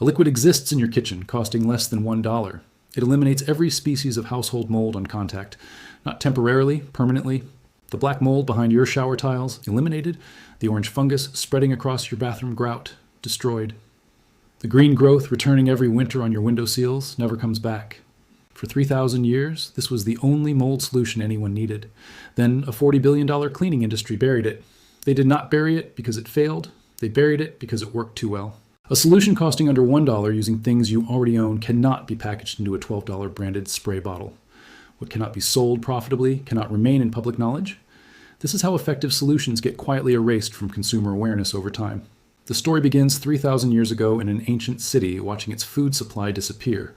A liquid exists in your kitchen, costing less than $1. It eliminates every species of household mold on contact, not temporarily, permanently. The black mold behind your shower tiles, eliminated. The orange fungus spreading across your bathroom grout, destroyed. The green growth returning every winter on your window seals never comes back. For 3,000 years, this was the only mold solution anyone needed. Then a $40 billion cleaning industry buried it. They did not bury it because it failed. They buried it because it worked too well. A solution costing under $1 using things you already own cannot be packaged into a $12 branded spray bottle. What cannot be sold profitably cannot remain in public knowledge. This is how effective solutions get quietly erased from consumer awareness over time. The story begins 3,000 years ago in an ancient city watching its food supply disappear.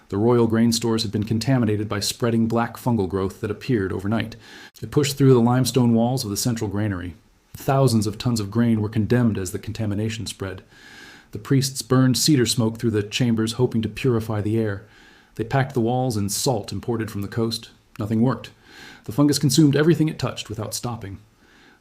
The royal grain stores had been contaminated by spreading black fungal growth that appeared overnight. It pushed through the limestone walls of the central granary. Thousands of tons of grain were condemned as the contamination spread. The priests burned cedar smoke through the chambers, hoping to purify the air. They packed the walls in salt imported from the coast. Nothing worked. The fungus consumed everything it touched without stopping.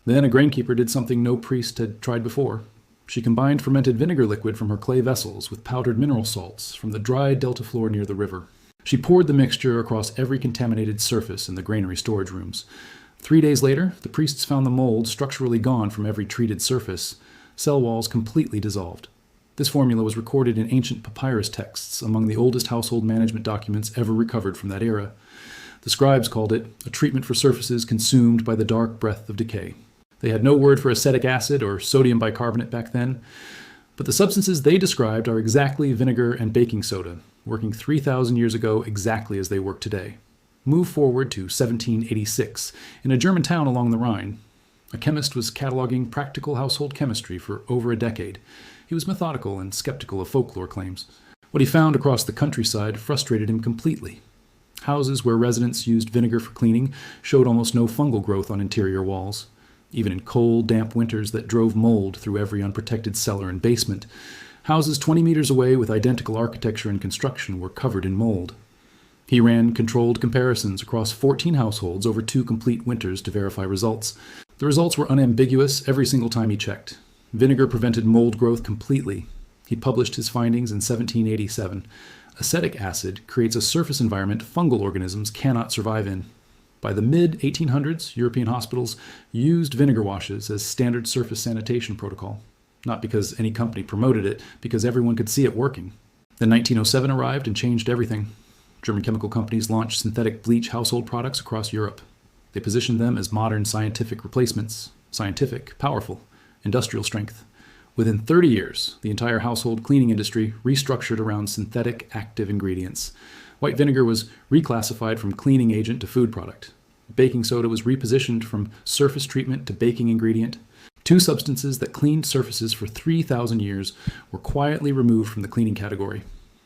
Then a grainkeeper did something no priest had tried before. She combined fermented vinegar liquid from her clay vessels with powdered mineral salts from the dry delta floor near the river. She poured the mixture across every contaminated surface in the granary storage rooms. 3 days later, the priests found the mold structurally gone from every treated surface, cell walls completely dissolved. This formula was recorded in ancient papyrus texts, among the oldest household management documents ever recovered from that era. The scribes called it a treatment for surfaces consumed by the dark breath of decay. They had no word for acetic acid or sodium bicarbonate back then, but the substances they described are exactly vinegar and baking soda, working 3,000 years ago exactly as they work today. Move forward to 1786, in a German town along the Rhine. A chemist was cataloging practical household chemistry for over a decade. He was methodical and skeptical of folklore claims. What he found across the countryside frustrated him completely. Houses where residents used vinegar for cleaning showed almost no fungal growth on interior walls. Even in cold, damp winters that drove mold through every unprotected cellar and basement, houses 20 meters away with identical architecture and construction were covered in mold. He ran controlled comparisons across 14 households over 2 complete winters to verify results. The results were unambiguous every single time he checked. Vinegar prevented mold growth completely. He published his findings in 1787. Acetic acid creates a surface environment fungal organisms cannot survive in. By the mid-1800s, European hospitals used vinegar washes as standard surface sanitation protocol. Not because any company promoted it, because everyone could see it working. Then 1907 arrived and changed everything. German chemical companies launched synthetic bleach household products across Europe. They positioned them as modern scientific replacements. Scientific, powerful, industrial strength. Within 30 years, the entire household cleaning industry restructured around synthetic active ingredients. White vinegar was reclassified from cleaning agent to food product. Baking soda was repositioned from surface treatment to baking ingredient. 2 substances that cleaned surfaces for 3,000 years were quietly removed from the cleaning category.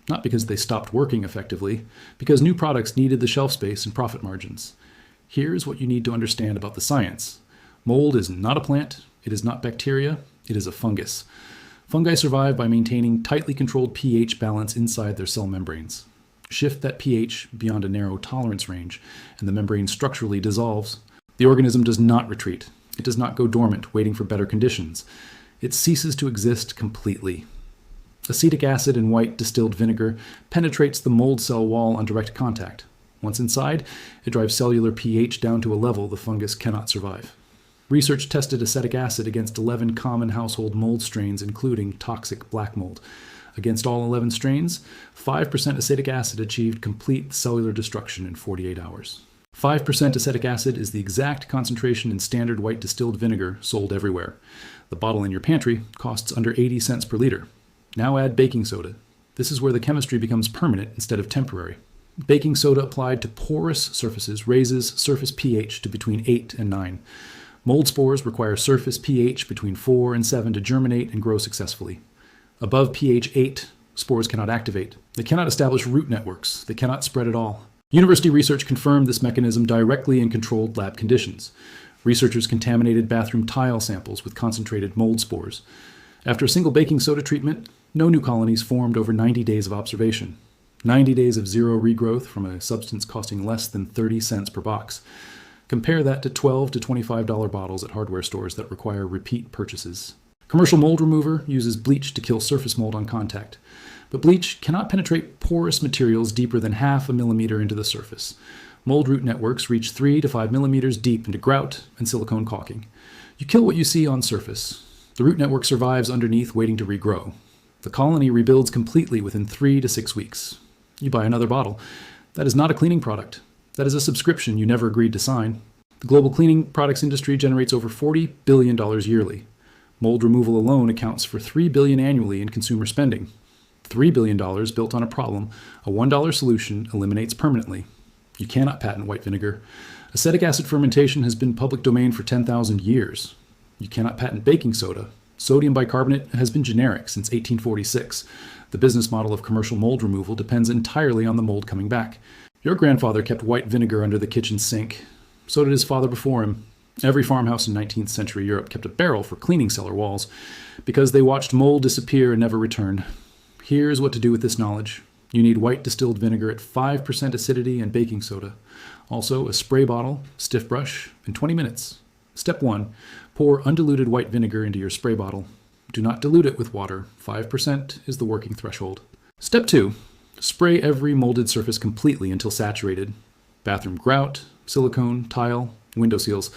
Not because they stopped working effectively, because new products needed the shelf space and profit margins. Here's what you need to understand about the science. Mold is not a plant, it is not bacteria, it is a fungus. Fungi survive by maintaining tightly controlled pH balance inside their cell membranes. Shift that pH beyond a narrow tolerance range, and the membrane structurally dissolves. The organism does not retreat. It does not go dormant, waiting for better conditions. It ceases to exist completely. Acetic acid in white distilled vinegar penetrates the mold cell wall on direct contact. Once inside, it drives cellular pH down to a level the fungus cannot survive. Research tested acetic acid against 11 common household mold strains, including toxic black mold. Against all 11 strains, 5% acetic acid achieved complete cellular destruction in 48 hours. 5% acetic acid is the exact concentration in standard white distilled vinegar sold everywhere. The bottle in your pantry costs under 80 cents per liter. Now add baking soda. This is where the chemistry becomes permanent instead of temporary. Baking soda applied to porous surfaces raises surface pH to between 8 and 9. Mold spores require surface pH between 4 and 7 to germinate and grow successfully. Above pH 8, spores cannot activate. They cannot establish root networks. They cannot spread at all. University research confirmed this mechanism directly in controlled lab conditions. Researchers contaminated bathroom tile samples with concentrated mold spores. After a single baking soda treatment, no new colonies formed over 90 days of observation. 90 days of zero regrowth from a substance costing less than 30 cents per box. Compare that to $12 to $25 bottles at hardware stores that require repeat purchases. Commercial mold remover uses bleach to kill surface mold on contact. But bleach cannot penetrate porous materials deeper than half a millimeter into the surface. Mold root networks reach 3 to 5 millimeters deep into grout and silicone caulking. You kill what you see on surface. The root network survives underneath, waiting to regrow. The colony rebuilds completely within 3 to 6 weeks. You buy another bottle. That is not a cleaning product. That is a subscription you never agreed to sign. The global cleaning products industry generates over $40 billion yearly. Mold removal alone accounts for $3 billion annually in consumer spending. $3 billion built on a problem a $1 solution eliminates permanently. You cannot patent white vinegar. Acetic acid fermentation has been public domain for 10,000 years. You cannot patent baking soda. Sodium bicarbonate has been generic since 1846. The business model of commercial mold removal depends entirely on the mold coming back. Your grandfather kept white vinegar under the kitchen sink. So did his father before him. Every farmhouse in 19th century Europe kept a barrel for cleaning cellar walls because they watched mold disappear and never return. Here's what to do with this knowledge. You need white distilled vinegar at 5% acidity and baking soda. Also, a spray bottle, stiff brush, and 20 minutes. Step 1. Pour undiluted white vinegar into your spray bottle. Do not dilute it with water. 5% is the working threshold. Step 2. Spray every molded surface completely until saturated. Bathroom grout, silicone, tile, window seals.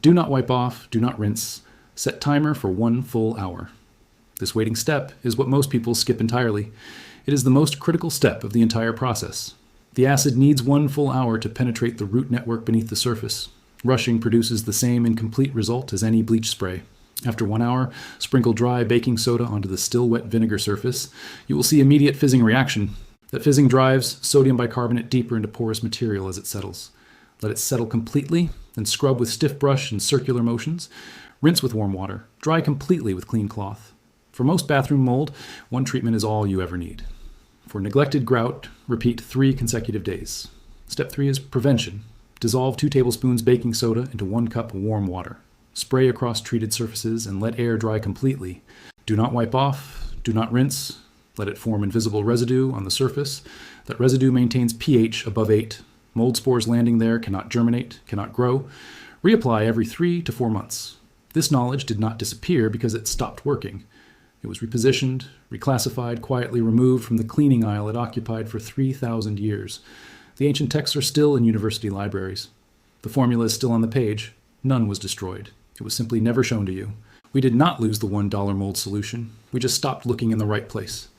Do not wipe off. Do not rinse. Set timer for 1 full hour. This waiting step is what most people skip entirely. It is the most critical step of the entire process. The acid needs 1 full hour to penetrate the root network beneath the surface. Rushing produces the same incomplete result as any bleach spray. After 1 hour, sprinkle dry baking soda onto the still wet vinegar surface. You will see immediate fizzing reaction. That fizzing drives sodium bicarbonate deeper into porous material as it settles. Let it settle completely, then scrub with stiff brush and circular motions. Rinse with warm water. Dry completely with clean cloth. For most bathroom mold, 1 treatment is all you ever need. For neglected grout, repeat 3 consecutive days. Step 3 is prevention. Dissolve 2 tablespoons baking soda into 1 cup warm water. Spray across treated surfaces and let air dry completely. Do not wipe off. Do not rinse. Let it form invisible residue on the surface. That residue maintains pH above 8. Mold spores landing there cannot germinate, cannot grow. Reapply every 3 to 4 months. This knowledge did not disappear because it stopped working. It was repositioned, reclassified, quietly removed from the cleaning aisle it occupied for 3,000 years. The ancient texts are still in university libraries. The formula is still on the page. None was destroyed. It was simply never shown to you. We did not lose the $1 mold solution. We just stopped looking in the right place.